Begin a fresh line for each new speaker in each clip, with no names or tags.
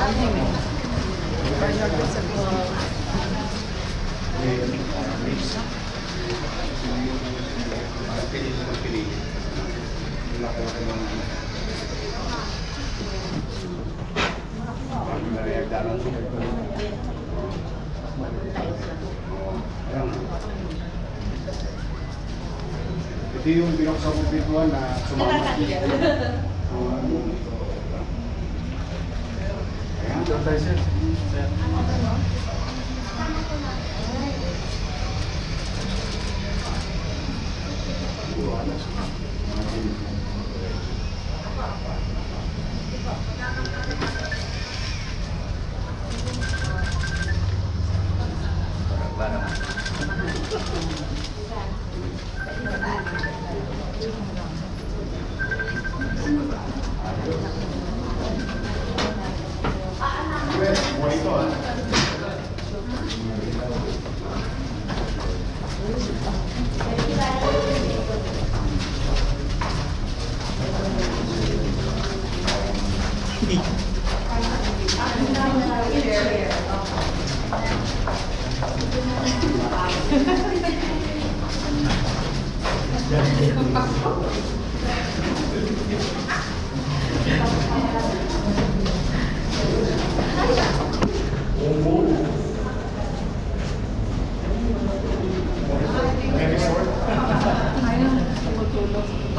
Ito yung binuksan kong bituan na sumama. Ayan. Ito tayo, sir.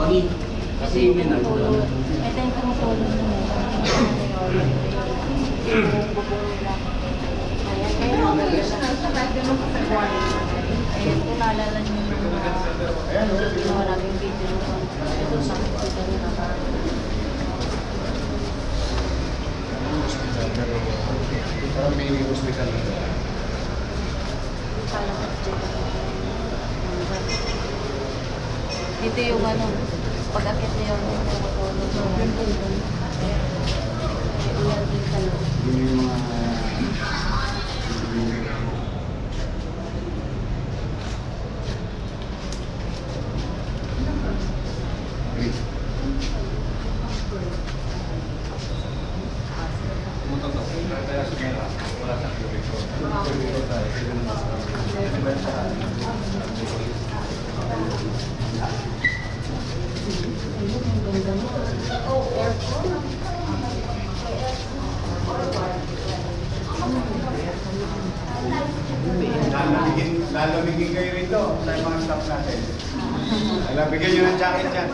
Tony, kasi yung minatulong.
Ito yung tumutulong mo. Ayan, kung naalala niyo yung maraming video ito sa hospital na
Parang may hospital na.
dito yung ano, pag-akit niya yung tumutulong. Ayan din kayo.
Yung mga... Lalamigin kayo rito sa mga staff natin. Lalabigyan nyo ng jacket yan.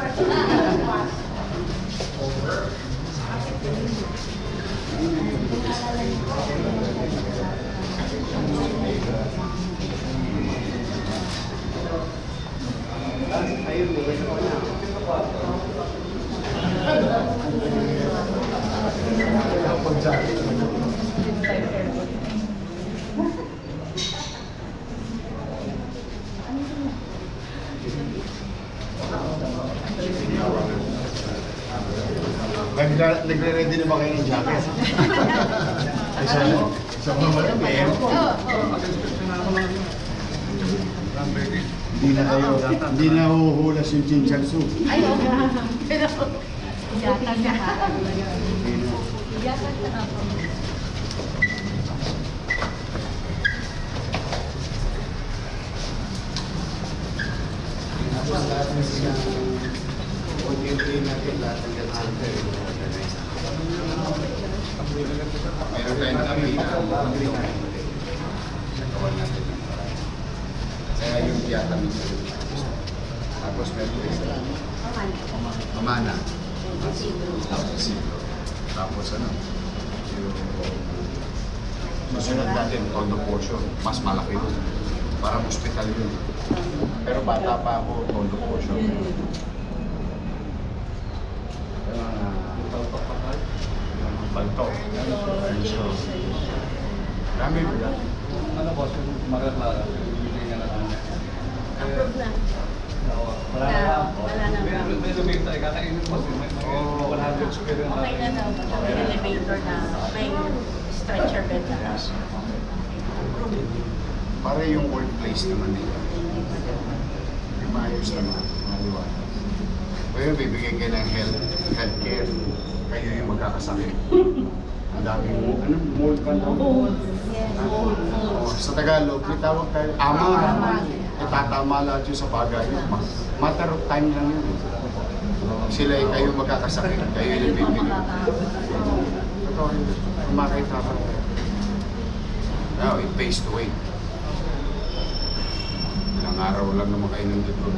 Nagre-ready na ba kayo ng jacket? Ay, sa mga malam, meron po. Hindi na huhulas yung chinchansu.
Ay, oo. Pero, yata na ha. Yata na ako.
Tapos lahat na siya unti-unti natin lahat ng center. Meron tayong kami na nagawa natin ng parang. Kaya yung vitamins. Tapos meron tayo sa pamana. Tapos ano, yung susunod natin, tondo portion. Mas malaki yun. Parang hospital yun. Pero bata pa ako, tondo portion. Balto. Dami ba yan?
Ano po, magkaklara, bibigyan niya na lang.
Approve na.
Wala na lang.
Wala na ba?
May lumita, kakainin po. May 100 square yung
Okay na daw. May elevator na. May stretcher bed na.
Para yung workplace naman nila. Yung maayos naman, maliwanag. Kaya bibigyan kayo ng healthcare. Kayo yung magkakasakit. Ang daming mall ka na.
Yes.
Sa Tagalog, may tawag tayo, ama. Itatama lahat yun sa bagay. Matter of time lang yun. Sila ay kayo magkakasakit, kayo yung bibili. Totoo yun. Kung makita ka. It pays to wait. Ilang araw lang naman kayo nandito.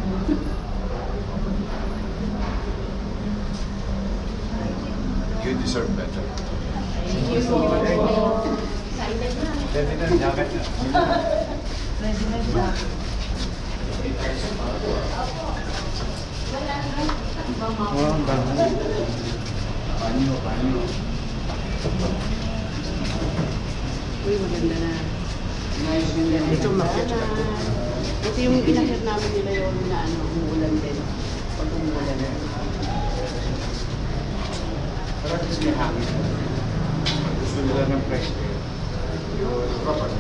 You deserve better.
Thank you po. Excited na.
Dati na, jacket na.
Ready na siya.
Panyo.
Uy, maganda na.
Ito makita ka.
Ito yung pinakit namin nila yun na ano, umuulan din. Pag umuulan.
Pero at least may hangin. Gusto nila ng fresh air. Yung kapag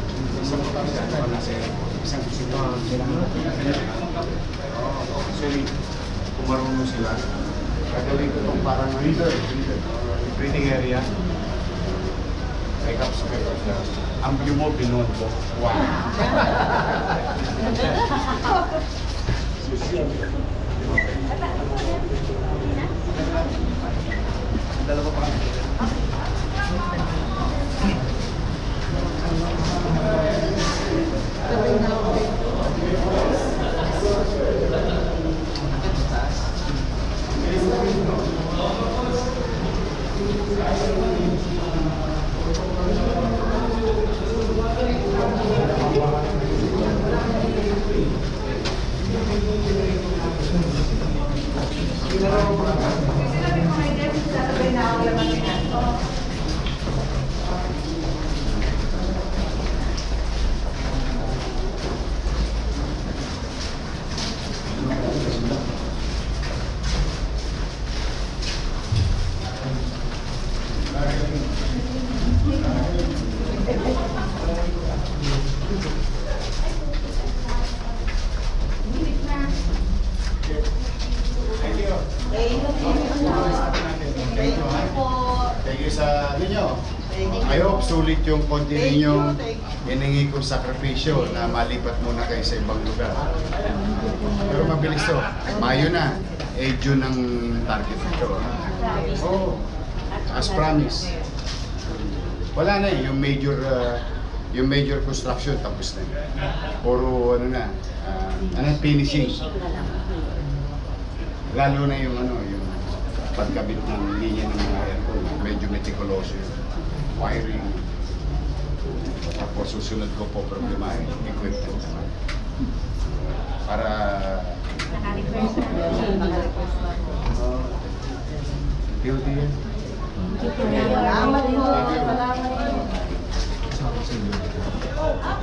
isang pagkakasya ka nasa airport, isang isip pa actually, kung marunong sila, gagawin ko itong parang breathing area. Wake up sa kayo siya. Ang view mo, binood ko. Wow!
Dalawa pa kami.
Thank you sa ninyo. I hope sulit yung konti ninyong hiningi kong sakripisyo na malipat muna kayo sa ibang lugar. Pero mabilis to. Mayo na. June ang target ito. Oh, as promised. Wala na yung major construction tapos na. Puro ano na, finishing. Lalo na yung yung pagkabit ng linya ng mga aircon, medyo meticulous yun. Wiring. Tapos susunod ko po problemahin, equipment. Para
Naka-reverse
beauty yan.
Salamat po. Salamat po.